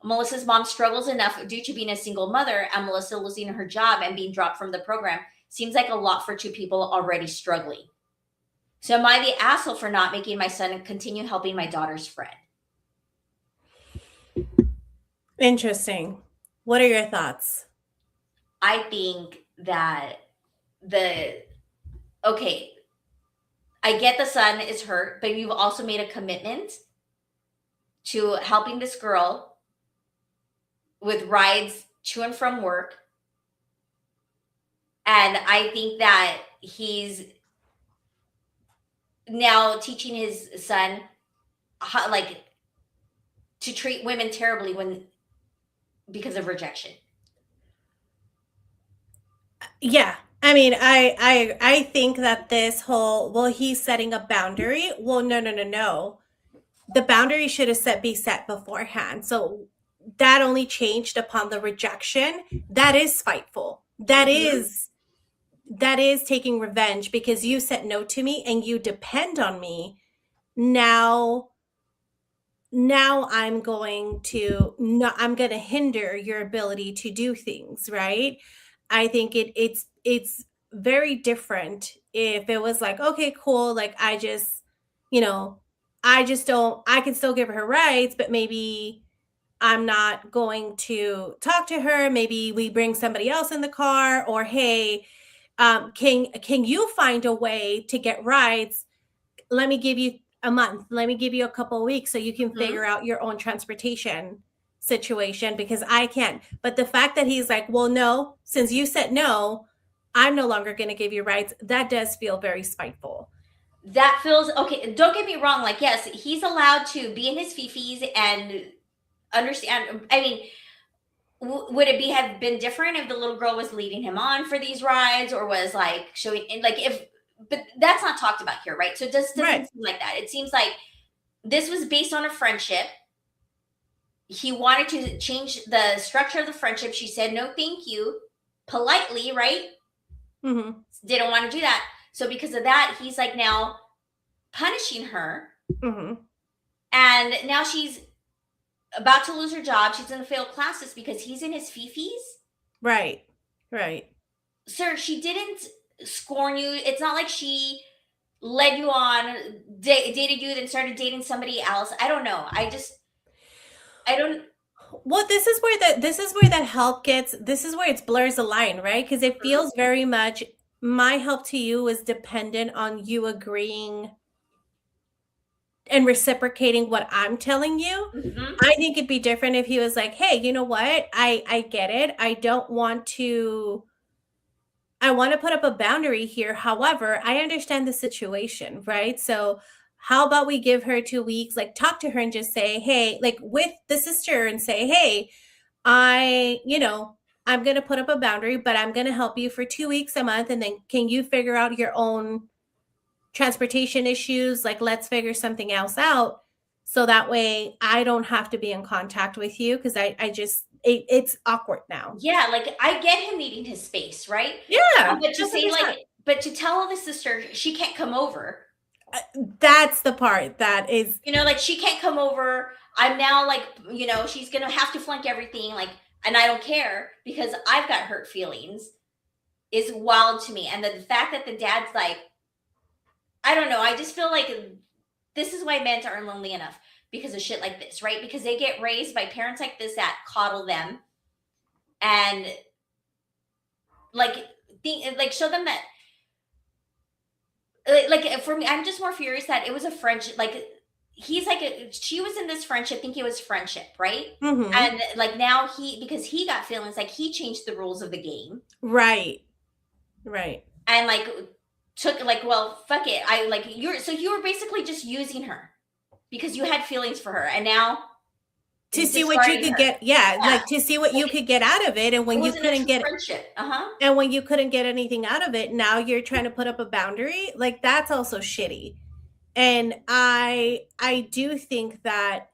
Melissa's mom struggles enough due to being a single mother, and Melissa losing her job and being dropped from the program seems like a lot for 2 people already struggling. So am I the asshole for not making my son continue helping my daughter's friend?
Interesting. What are your thoughts?
I think that I get the son is hurt, but you've also made a commitment to helping this girl with rides to and from work. And I think that he's now teaching his son how, to treat women terribly because of rejection.
Yeah. I mean, I think that this whole, he's setting a boundary. Well, no. The boundary should have be set beforehand. So that only changed upon the rejection. That is spiteful. That is taking revenge because you said no to me and you depend on me. Now I'm going to hinder your ability to do things, right? I think it's very different if it was like, okay, cool, like I can still give her rights, but maybe I'm not going to talk to her. Maybe we bring somebody else in the car, or hey, can you find a way to get rides? Let me give you a month. Let me give you a couple of weeks so you can figure out your own transportation situation because I can't. But the fact that he's like, well, no, since you said no, I'm no longer going to give you rights. That does feel very spiteful.
That feels okay. Don't get me wrong. Like, yes, he's allowed to be in his fifis and understand. I mean, would it have been different if the little girl was leading him on for these rides or was like showing but that's not talked about here, right? So it doesn't seem like that. It seems like this was based on a friendship. He wanted to change the structure of the friendship. She said, no, thank you, politely, right?
Mm-hmm.
Didn't want to do that. So because of that, he's like now punishing her.
Mm-hmm.
And now she's about to lose her job. She's going to fail classes because he's in his fifis.
Right.
Sir, she didn't scorn you. It's not like she led you on, dated you, then started dating somebody else. I don't know.
Well, this is where that help gets, this is where it blurs the line, right? Because it feels very much, my help to you is dependent on you agreeing and reciprocating what I'm telling you.
Mm-hmm.
I think it'd be different if he was like, hey, you know what? I get it. I want to put up a boundary here. However, I understand the situation, right? So how about we give her 2 weeks, like talk to her and just say, hey, like with the sister and say, hey, I'm going to put up a boundary, but I'm going to help you for 2 weeks a month. And then can you figure out your own transportation issues? Like, let's figure something else out. So that way I don't have to be in contact with you. Cause it's awkward now.
Yeah. Like I get him needing his space, right?
Yeah.
But to say
100%.
but to tell the sister she can't come over.
That's the part that is,
like she can't come over. I'm now like, she's going to have to flunk everything. Like, and I don't care because I've got hurt feelings is wild to me. And the fact that the dad's like, I don't know. I just feel like this is why men aren't lonely enough because of shit like this, right? Because they get raised by parents like this that coddle them and show them that. Like for me, I'm just more furious that it was a friendship. Like he's like, she was in this friendship, thinking it was friendship, right?
mm-hmm.
And like now because he got feelings, like he changed the rules of the game,
right,
and like took like, well, fuck it, you were basically just using her because you had feelings for her, and now
to see what you could get, like to see what you could get out of it, and when you couldn't get
friendship,
and when you couldn't get anything out of it, now you're trying to put up a boundary. Like that's also shitty. And I do think that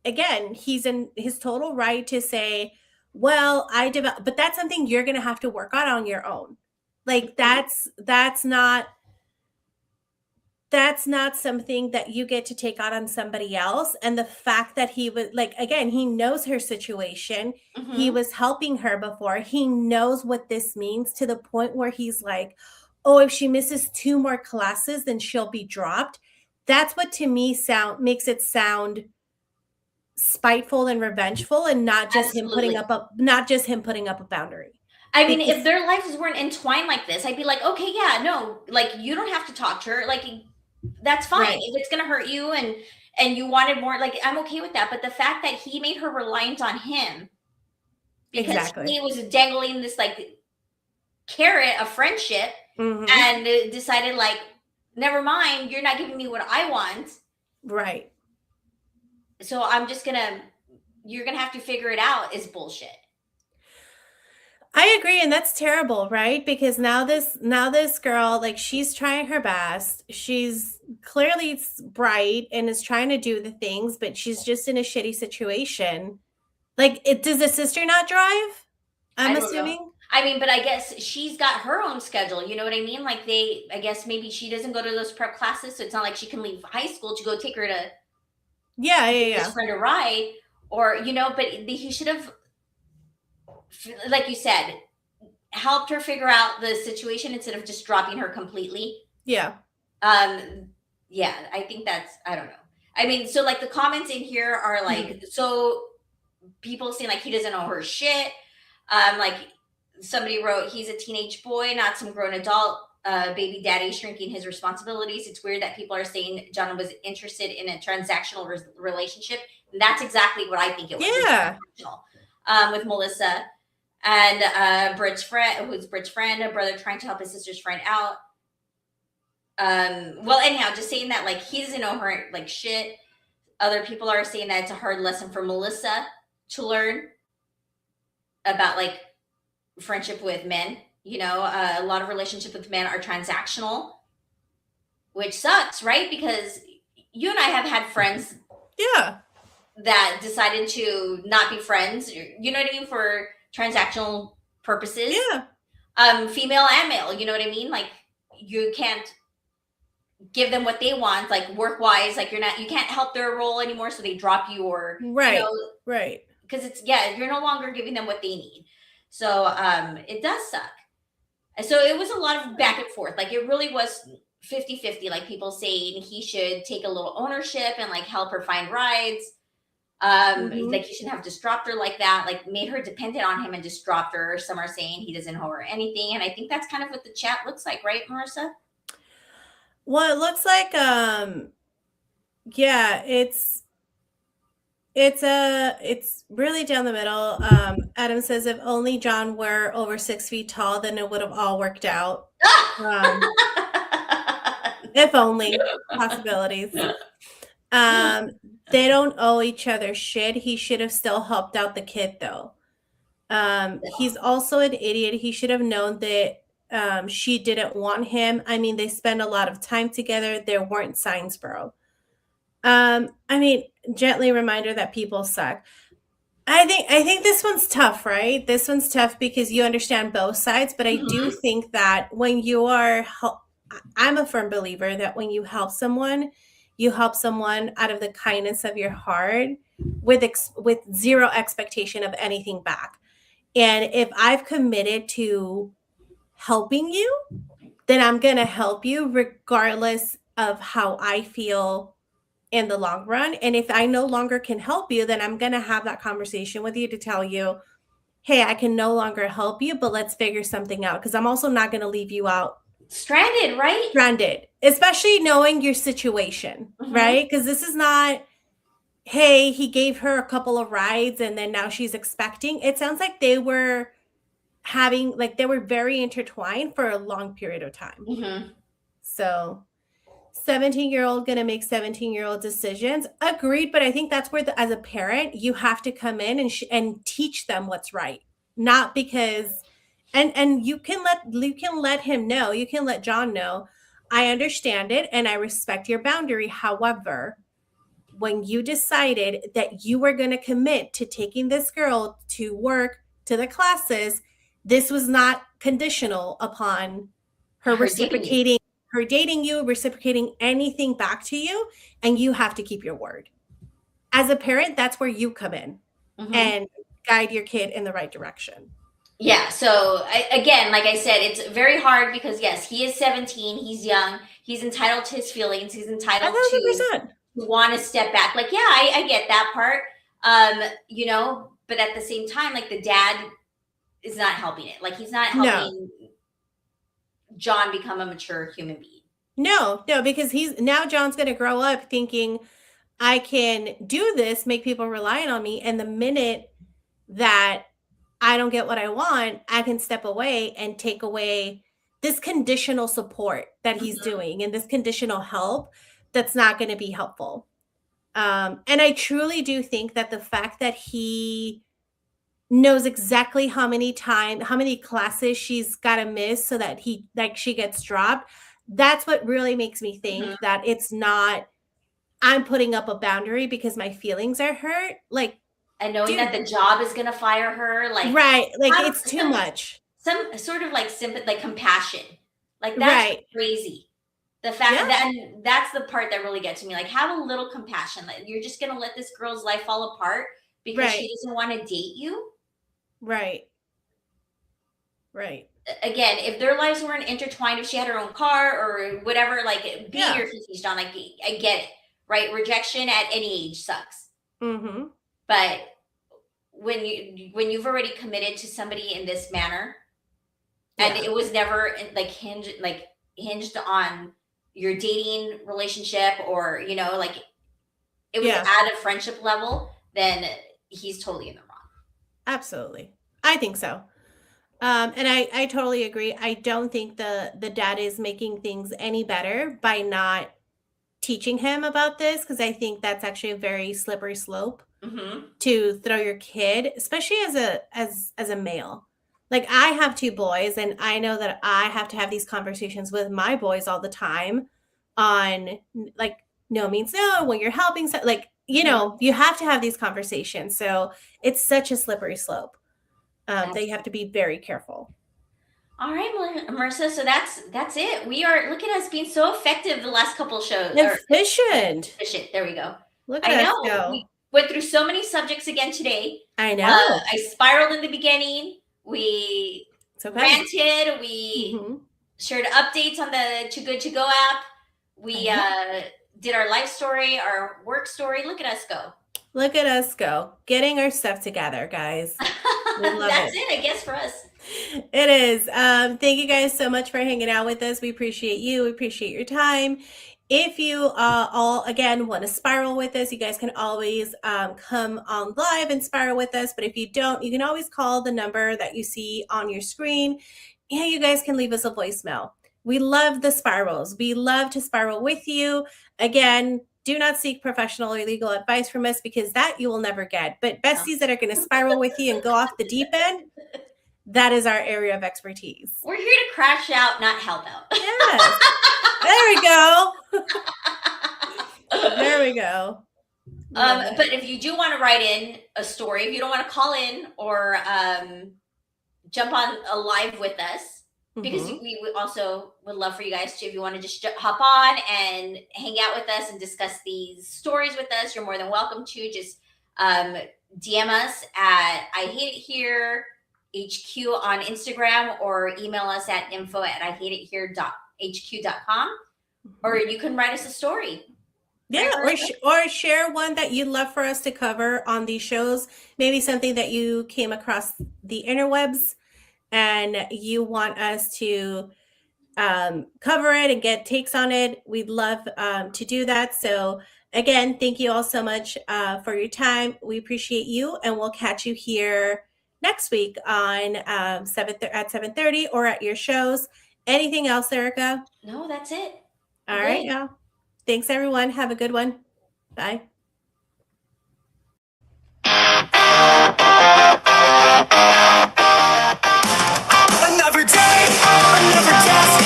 again, he's in his total right to say, well, but that's something you're going to have to work on your own. Like that's not something that you get to take out on somebody else. And the fact that he was like, again, he knows her situation.
Mm-hmm.
He was helping her before. He knows what this means to the point where he's like, oh, if she misses 2 more classes, then she'll be dropped. That's what to me makes it sound spiteful and revengeful, and not just him putting up a boundary.
I mean, if their lives weren't entwined like this, I'd be like, okay, yeah, no, like you don't have to talk to her. Like that's fine. Right. If it's gonna hurt you and you wanted more, like I'm okay with that. But the fact that he made her reliant on him because he was dangling this like carrot of friendship, mm-hmm. and decided like, never mind, you're not giving me what I want.
Right.
So you're gonna have to figure it out is bullshit.
I agree, and that's terrible, right? Because now this girl, like she's trying her best. She's clearly bright and is trying to do the things, but she's just in a shitty situation. Like, does the sister not drive? I'm assuming.
Know. I mean, but I guess she's got her own schedule. You know what I mean? Like I guess maybe she doesn't go to those prep classes, so it's not like she can leave high school to go take her to his friend a ride, or but he should have, like you said, helped her figure out the situation instead of just dropping her completely.
Yeah.
Yeah, I think that's, I don't know. I mean, so like the comments in here are like, so people saying like he doesn't know her shit. Like somebody wrote, he's a teenage boy, not some grown adult. Baby daddy shrinking his responsibilities. It's weird that people are saying John was interested in a transactional relationship. And that's exactly what I think it was.
Yeah.
With Melissa and Brid's friend, a brother trying to help his sister's friend out. Well, anyhow, just saying that like he doesn't know her like shit. Other people are saying that it's a hard lesson for Melissa to learn about like friendship with men. A lot of relationships with men are transactional, which sucks, right? Because you and I have had friends that decided to not be friends, you know what I mean, for transactional purposes.
Yeah.
Female and male, you know what I mean? Like you can't give them what they want, like work wise, like you can't help their role anymore, so they drop you, or
right. Right.
Because it's you're no longer giving them what they need. So it does suck. So it was a lot of back and forth. Like it really was 50-50, like people saying he should take a little ownership and like help her find rides. Like he shouldn't have just dropped her like that, like made her dependent on him and just dropped her. Some are saying he doesn't owe her anything. And I think that's kind of what the chat looks like, right, Marissa?
Well, it looks like, it's really down the middle. Adam says, if only John were over 6 feet tall, then it would have all worked out. If only. Possibilities. They don't owe each other shit. He should have still helped out the kid though. He's also an idiot. He should have known that she didn't want him. I mean, they spend a lot of time together. There weren't signs, bro. I mean, gently reminder that people suck. I think this one's tough, right? This one's tough because you understand both sides, but I do think that when you are I'm a firm believer that when you help someone out of the kindness of your heart with zero expectation of anything back. And if I've committed to helping you, then I'm going to help you regardless of how I feel in the long run. And if I no longer can help you, then I'm going to have that conversation with you to tell you, hey, I can no longer help you, but let's figure something out. Because I'm also not going to leave you out
stranded, right?
Stranded, especially knowing your situation, right? Because this is not, hey, he gave her a couple of rides and then now she's expecting. It sounds like they were very intertwined for a long period of time. So 17-year-old gonna make 17-year-old decisions. Agreed, but I think that's where as a parent, you have to come in and teach them what's right. Not because and you can let him know, you can let John know, I understand it and I respect your boundary. However, when you decided that you were going to commit to taking this girl to work, to the classes, this was not conditional upon her reciprocating, her dating you, reciprocating anything back to you, and you have to keep your word. As a parent, that's where you come in and guide your kid in the right direction.
Yeah. So again, like I said, it's very hard because yes, he is 17. He's young. He's entitled to his feelings. He's entitled
100%.
to want to step back. Like, yeah, I get that part. But at the same time, like the dad is not helping it. Like he's not helping John become a mature human being.
No, because John's going to grow up thinking I can do this, make people relying on me. And the minute that I don't get what I want, I can step away and take away this conditional support that he's doing and this conditional help that's not going to be helpful. And I truly do think that the fact that he knows exactly how many classes she's got to miss so that she gets dropped, that's what really makes me think that it's not, I'm putting up a boundary because my feelings are hurt. Like,
and knowing that the job is going to fire her, like,
right. Like it's too much.
Some sort of like sympathy, like compassion, like that's crazy. The fact that that's the part that really gets to me. Like, have a little compassion. Like, you're just going to let this girl's life fall apart because she doesn't want to date you.
Right.
Again, if their lives weren't intertwined, if she had her own car or whatever, like be your 50s, John. Like, I get it, right? Rejection at any age sucks. But when you've already committed to somebody in this manner, and it was never like hinged on your dating relationship or like it was at a friendship level, then he's totally in the wrong.
Absolutely. I think so. And I totally agree. I don't think the dad is making things any better by not teaching him about this, because I think that's actually a very slippery slope to throw your kid, especially as a male. Like, I have 2 boys and I know that I have to have these conversations with my boys all the time on like no means no when you're helping. So, like, you have to have these conversations. So it's such a slippery slope that you have to be very careful.
All right, Marissa. So that's it. Look at us being so effective the last couple of shows.
Efficient.
There we go.
Look at us go.
We went through so many subjects again today.
I know.
I spiraled in the beginning. We ranted. We shared updates on the Too Good To Go app. We did our life story, our work story. Look at us go.
Look at us go. Getting our stuff together, guys.
That's it, I guess, for us.
It is. Thank you guys so much for hanging out with us. We appreciate you. We appreciate your time. If you all, again, want to spiral with us, you guys can always come on live and spiral with us. But if you don't, you can always call the number that you see on your screen. And you guys can leave us a voicemail. We love the spirals. We love to spiral with you. Again, do not seek professional or legal advice from us because that you will never get. But besties that are going to spiral with you and go off the deep end, that is our area of expertise.
We're here to crash out, not help out.
Yes. There we go. There we go.
But if you do want to write in a story, if you don't want to call in or jump on a live with us, because we also would love for you guys to, if you want to just hop on and hang out with us and discuss these stories with us, you're more than welcome to. Just DM us at I Hate It Here HQ on Instagram, or email us at info@IHateItHere.hq.com, or you can write us a story.
Yeah, or share one that you'd love for us to cover on these shows. Maybe something that you came across the interwebs and you want us to cover it and get takes on it. We'd love to do that. So again, thank you all so much for your time. We appreciate you, and we'll catch you here next week on at 7:30 or at your shows. Anything else, Erica?
No, that's it.
All right, y'all. Thanks, everyone. Have a good one. Bye.
Another day, another desk,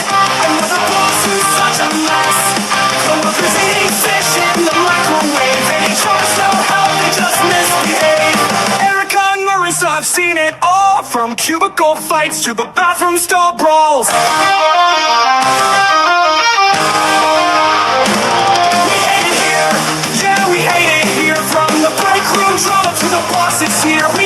another boss who's such a mess. Coworkers eating fish in the microwave. They ain't charge no help, they just misbehave. Erica and Marissa, I've seen it all, from cubicle fights to the bathroom stall brawls. We hate it here, yeah, we hate it here. From the break room drama to the boss, it's here. We